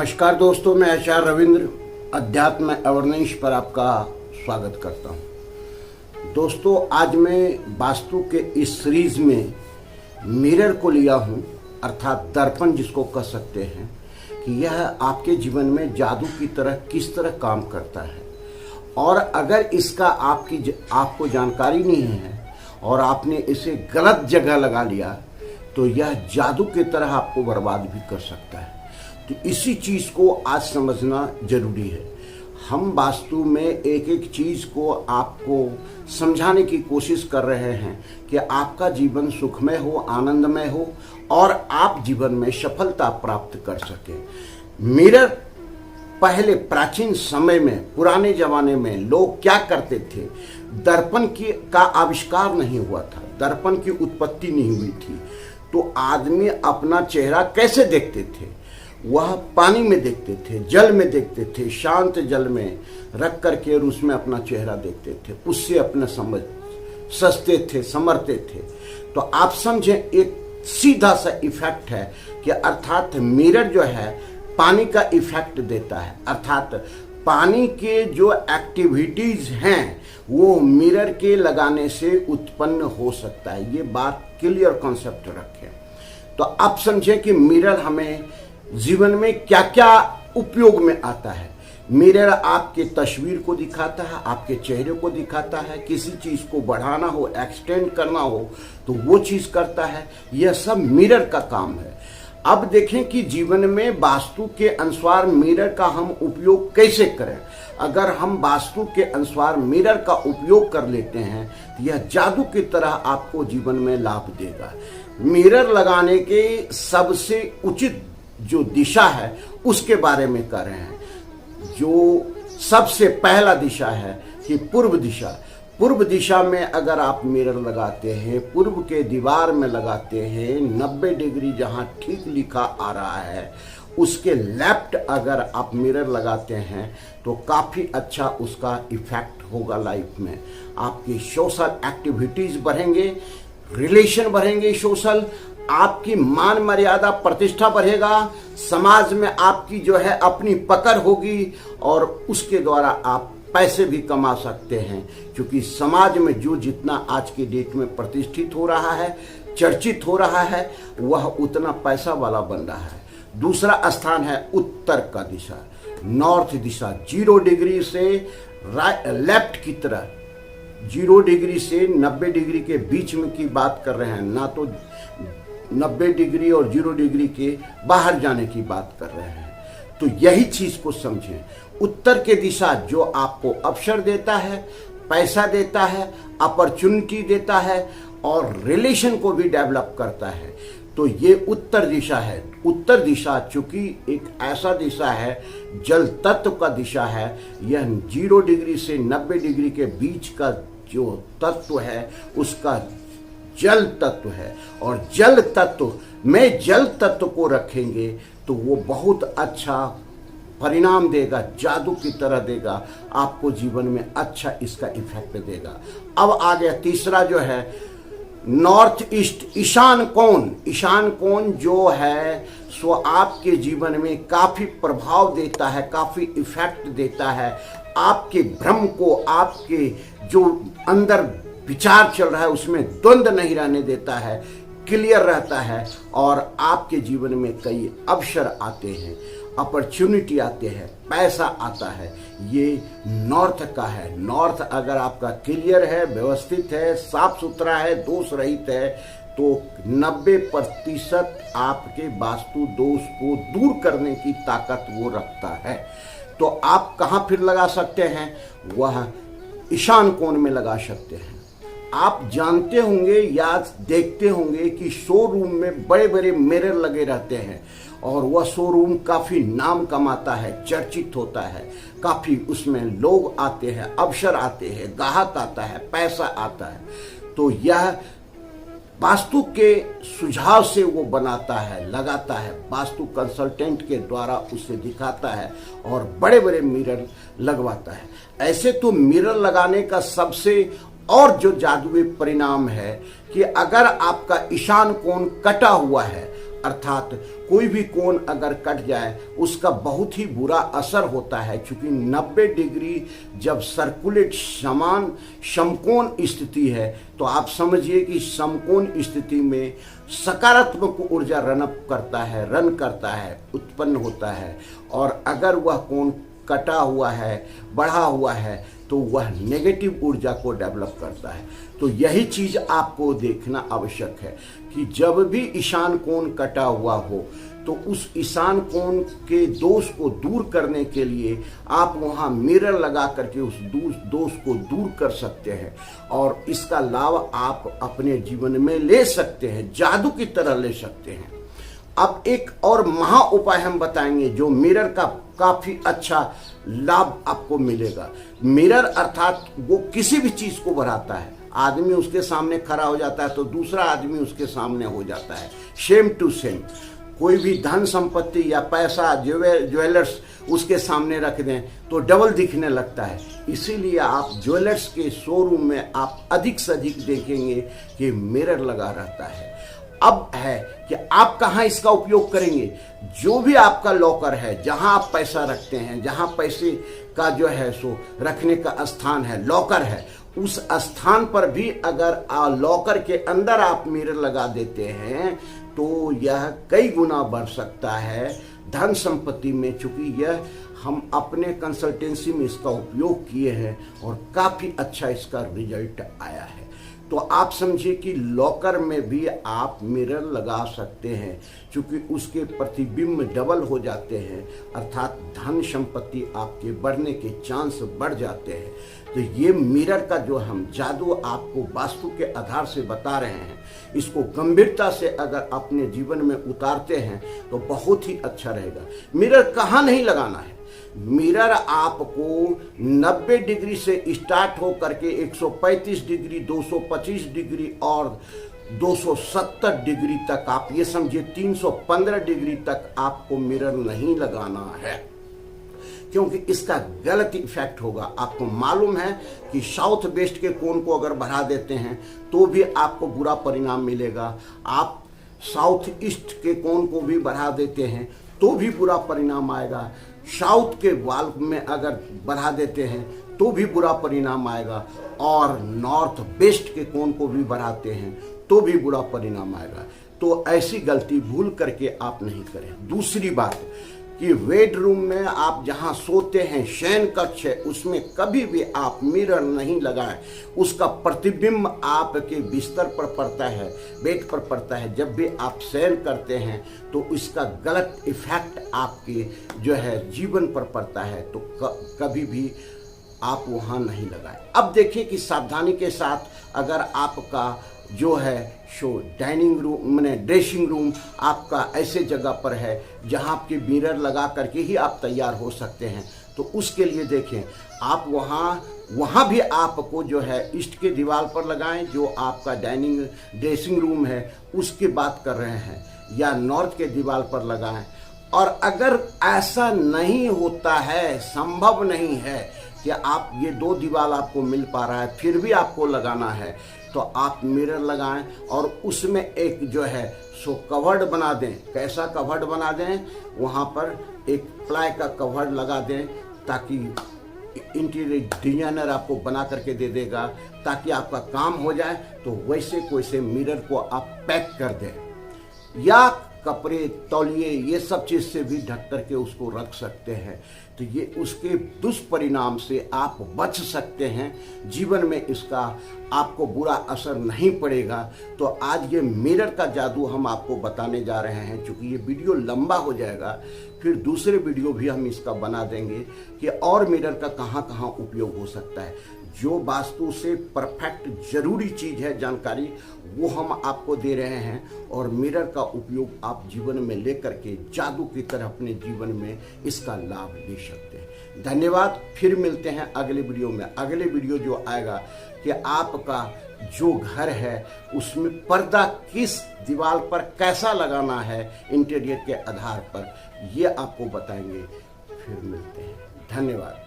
नमस्कार दोस्तों, मैं आचार्य रविंद्र अध्यात्म अवर्नेश पर आपका स्वागत करता हूं। दोस्तों, आज मैं वास्तु के इस सीरीज में मिरर को लिया हूं, अर्थात दर्पण जिसको कह सकते हैं, कि यह आपके जीवन में जादू की तरह किस तरह काम करता है। और अगर इसका आपको जानकारी नहीं है और आपने इसे गलत जगह लगा लिया तो यह जादू की तरह आपको बर्बाद भी कर सकता है। तो इसी चीज़ को आज समझना जरूरी है। हम वास्तु में एक एक चीज़ को आपको समझाने की कोशिश कर रहे हैं कि आपका जीवन सुखमय हो, आनंदमय हो और आप जीवन में सफलता प्राप्त कर सकें। मिरर पहले प्राचीन समय में, पुराने जमाने में लोग क्या करते थे, दर्पण का आविष्कार नहीं हुआ था, दर्पण की उत्पत्ति नहीं हुई थी, तो आदमी अपना चेहरा कैसे देखते थे? वह पानी में देखते थे, जल में देखते थे, शांत जल में रख करके और उसमें अपना चेहरा देखते थे, उससे अपने सजते थे, संवरते थे। तो आप समझें, एक सीधा सा इफेक्ट है कि अर्थात मिरर जो है पानी का इफेक्ट देता है, अर्थात पानी के जो एक्टिविटीज हैं वो मिरर के लगाने से उत्पन्न हो सकता है। ये बात क्लियर कॉन्सेप्ट रखें। तो आप समझें कि मिरर हमें जीवन में क्या क्या उपयोग में आता है। मिरर आपके तस्वीर को दिखाता है, आपके चेहरे को दिखाता है, किसी चीज को बढ़ाना हो, एक्सटेंड करना हो तो वो चीज करता है। यह सब मिरर का काम है। अब देखें कि जीवन में वास्तु के अनुसार मिरर का हम उपयोग कैसे करें। अगर हम वास्तु के अनुसार मिरर का उपयोग कर लेते हैं तो यह जादू की तरह आपको जीवन में लाभ देगा। मिरर लगाने के सबसे उचित जो दिशा है उसके बारे में कर रहे हैं। जो सबसे पहला दिशा है कि पूर्व दिशा। पूर्व दिशा में अगर आप मिरर लगाते हैं, पूर्व के दीवार में लगाते हैं, 90 डिग्री जहां ठीक लिखा आ रहा है उसके लेफ्ट अगर आप मिरर लगाते हैं तो काफ़ी अच्छा उसका इफेक्ट होगा लाइफ में। आपकी सोशल एक्टिविटीज़ बढ़ेंगे, रिलेशन बढ़ेंगे सोशल, आपकी मान मर्यादा प्रतिष्ठा बढ़ेगा, समाज में आपकी जो है अपनी पकड़ होगी और उसके द्वारा आप पैसे भी कमा सकते हैं। क्योंकि समाज में जो जितना आज की डेट में प्रतिष्ठित हो रहा है, चर्चित हो रहा है, वह उतना पैसा वाला बन रहा है। दूसरा स्थान है उत्तर का दिशा, नॉर्थ दिशा। 0 डिग्री से लेफ्ट की तरह, 0 डिग्री से 90 डिग्री के बीच में की बात कर रहे हैं, ना तो 90 डिग्री और 0 डिग्री के बाहर जाने की बात कर रहे हैं। तो यही चीज को समझें। उत्तर के दिशा जो आपको अवसर देता है, पैसा देता है, अपॉर्चुनिटी देता है और रिलेशन को भी डेवलप करता है, तो ये उत्तर दिशा है। उत्तर दिशा चूंकि एक ऐसा दिशा है, जल तत्व का दिशा है, यह 0 डिग्री से 90 डिग्री के बीच का जो तत्व है उसका जल तत्व है। और जल तत्व में जल तत्व को रखेंगे तो वो बहुत अच्छा परिणाम देगा, जादू की तरह देगा, आपको जीवन में अच्छा इसका इफेक्ट देगा। अब आ गया तीसरा जो है नॉर्थ ईस्ट, ईशान कोण। ईशान कोण जो है सो आपके जीवन में काफ़ी प्रभाव देता है, काफ़ी इफेक्ट देता है। आपके भ्रम को, आपके जो अंदर विचार चल रहा है उसमें द्वंद्व नहीं रहने देता है, क्लियर रहता है और आपके जीवन में कई अवसर आते हैं, अपॉर्चुनिटी आते हैं, पैसा आता है। ये नॉर्थ का है। नॉर्थ अगर आपका क्लियर है, व्यवस्थित है, साफ सुथरा है, दोष रहित है तो 90% आपके वास्तु दोष को दूर करने की ताकत वो रखता है। तो आप कहाँ फिर लगा सकते हैं? वह ईशान कोण में लगा सकते हैं। आप जानते होंगे या देखते होंगे कि शोरूम में बड़े बड़े मिरर लगे रहते हैं और वह शोरूम काफ़ी नाम कमाता है, चर्चित होता है, काफ़ी उसमें लोग आते हैं, अवसर आते हैं, ग्राहक आता है, पैसा आता है। तो यह वास्तु के सुझाव से वो बनाता है, लगाता है, वास्तु कंसल्टेंट के द्वारा उसे दिखाता है और बड़े बड़े मिरर लगवाता है। ऐसे तो मिरर लगाने का सबसे और जो जादुई परिणाम है कि अगर आपका ईशान कोण कटा हुआ है, अर्थात कोई भी कोण अगर कट जाए उसका बहुत ही बुरा असर होता है। क्योंकि 90 डिग्री जब सर्कुलेट समान समकोण स्थिति है तो आप समझिए कि समकोण स्थिति में सकारात्मक ऊर्जा रन करता है, उत्पन्न होता है। और अगर वह कोण कटा हुआ है, बढ़ा हुआ है, तो वह नेगेटिव ऊर्जा को डेवलप करता है। तो यही चीज आपको देखना आवश्यक है कि जब भी ईशान कोण कटा हुआ हो तो उस ईशान कोण के दोष को दूर करने के लिए आप वहां मिरर लगा करके उस दोष को दूर कर सकते हैं और इसका लाभ आप अपने जीवन में ले सकते हैं, जादू की तरह ले सकते हैं। अब एक और महा उपाय हम बताएंगे जो मिरर का काफी अच्छा लाभ आपको मिलेगा। मिरर अर्थात वो किसी भी चीज को बढ़ाता है। आदमी उसके सामने खड़ा हो जाता है तो दूसरा आदमी उसके सामने हो जाता है, सेम टू सेम। कोई भी धन संपत्ति या पैसा ज्वेलर्स उसके सामने रख दें तो डबल दिखने लगता है। इसीलिए आप ज्वेलर्स के शोरूम में आप अधिक से अधिक देखेंगे कि मिरर लगा रहता है। अब है कि आप कहाँ इसका उपयोग करेंगे। जो भी आपका लॉकर है, जहां आप पैसा रखते हैं, जहां पैसे का जो है सो रखने का स्थान है, लॉकर है, उस स्थान पर भी अगर लॉकर के अंदर आप मिरर लगा देते हैं तो यह कई गुना बढ़ सकता है धन संपत्ति में। चूंकि यह हम अपने कंसल्टेंसी में इसका उपयोग किए हैं और काफी अच्छा इसका रिजल्ट आया है। तो आप समझिए कि लॉकर में भी आप मिरर लगा सकते हैं, क्योंकि उसके प्रतिबिंब डबल हो जाते हैं, अर्थात धन संपत्ति आपके बढ़ने के चांस बढ़ जाते हैं। तो ये मिरर का जो हम जादू आपको वास्तु के आधार से बता रहे हैं, इसको गंभीरता से अगर अपने जीवन में उतारते हैं तो बहुत ही अच्छा रहेगा। मिरर कहाँ नहीं लगाना है। मिरर आपको 90 डिग्री से स्टार्ट हो करके 135 डिग्री, 225 डिग्री और 270 डिग्री तक, आप ये समझिए 315 डिग्री तक आपको मिरर नहीं लगाना है, क्योंकि इसका गलत इफेक्ट होगा। आपको मालूम है कि साउथ वेस्ट के कोण को अगर बढ़ा देते हैं तो भी आपको बुरा परिणाम मिलेगा। आप साउथ ईस्ट के कोण को भी बढ़ा देते हैं तो भी बुरा परिणाम आएगा। साउथ के वाल में अगर बढ़ा देते हैं तो भी बुरा परिणाम आएगा और नॉर्थ वेस्ट के कोण को भी बढ़ाते हैं तो भी बुरा परिणाम आएगा। तो ऐसी गलती भूल करके आप नहीं करें। दूसरी बात कि बेडरूम में आप जहां सोते हैं, शयन कक्ष है, उसमें कभी भी आप मिरर नहीं लगाएं। उसका प्रतिबिंब आपके बिस्तर पर पड़ता है, बेड पर पड़ता है। जब भी आप शयन करते हैं तो इसका गलत इफेक्ट आपके जो है जीवन पर पड़ता है। तो कभी भी आप वहां नहीं लगाएं। अब देखिए कि सावधानी के साथ अगर आपका जो है शो डाइनिंग रूम माने ड्रेसिंग रूम आपका ऐसे जगह पर है जहां आपके मिरर लगा करके ही आप तैयार हो सकते हैं, तो उसके लिए देखें आप वहां भी आपको जो है ईस्ट के दीवार पर लगाएं, जो आपका डाइनिंग ड्रेसिंग रूम है उसकी बात कर रहे हैं, या नॉर्थ के दीवार पर लगाएं। और अगर ऐसा नहीं होता है, संभव नहीं है कि आप ये दो दीवार आपको मिल पा रहा है फिर भी आपको लगाना है, तो आप मिरर लगाएं और उसमें एक जो है सो कवर्ड बना दें। कैसा कवर्ड बना दें? वहाँ पर एक प्लाई का कवर्ड लगा दें ताकि इंटीरियर डिजाइनर आपको बना करके दे देगा, ताकि आपका काम हो जाए। तो वैसे मिरर को आप पैक कर दें या कपड़े, तौलिए, ये सब चीज़ से भी ढक करके उसको रख सकते हैं। तो ये उसके दुष्परिणाम से आप बच सकते हैं। जीवन में इसका आपको बुरा असर नहीं पड़ेगा। तो आज ये मिरर का जादू हम आपको बताने जा रहे हैं। चूँकि ये वीडियो लंबा हो जाएगा, फिर दूसरे वीडियो भी हम इसका बना देंगे कि और मिरर का कहाँ कहाँ उपयोग हो सकता है। जो वास्तु से परफेक्ट जरूरी चीज़ है जानकारी, वो हम आपको दे रहे हैं और मिरर का उपयोग आप जीवन में लेकर के जादू की तरह अपने जीवन में इसका लाभ ले सकते हैं। धन्यवाद। फिर मिलते हैं अगले वीडियो में। अगले वीडियो जो आएगा कि आपका जो घर है उसमें पर्दा किस दीवार पर कैसा लगाना है इंटीरियर के आधार पर, ये आपको बताएंगे। फिर मिलते हैं। धन्यवाद।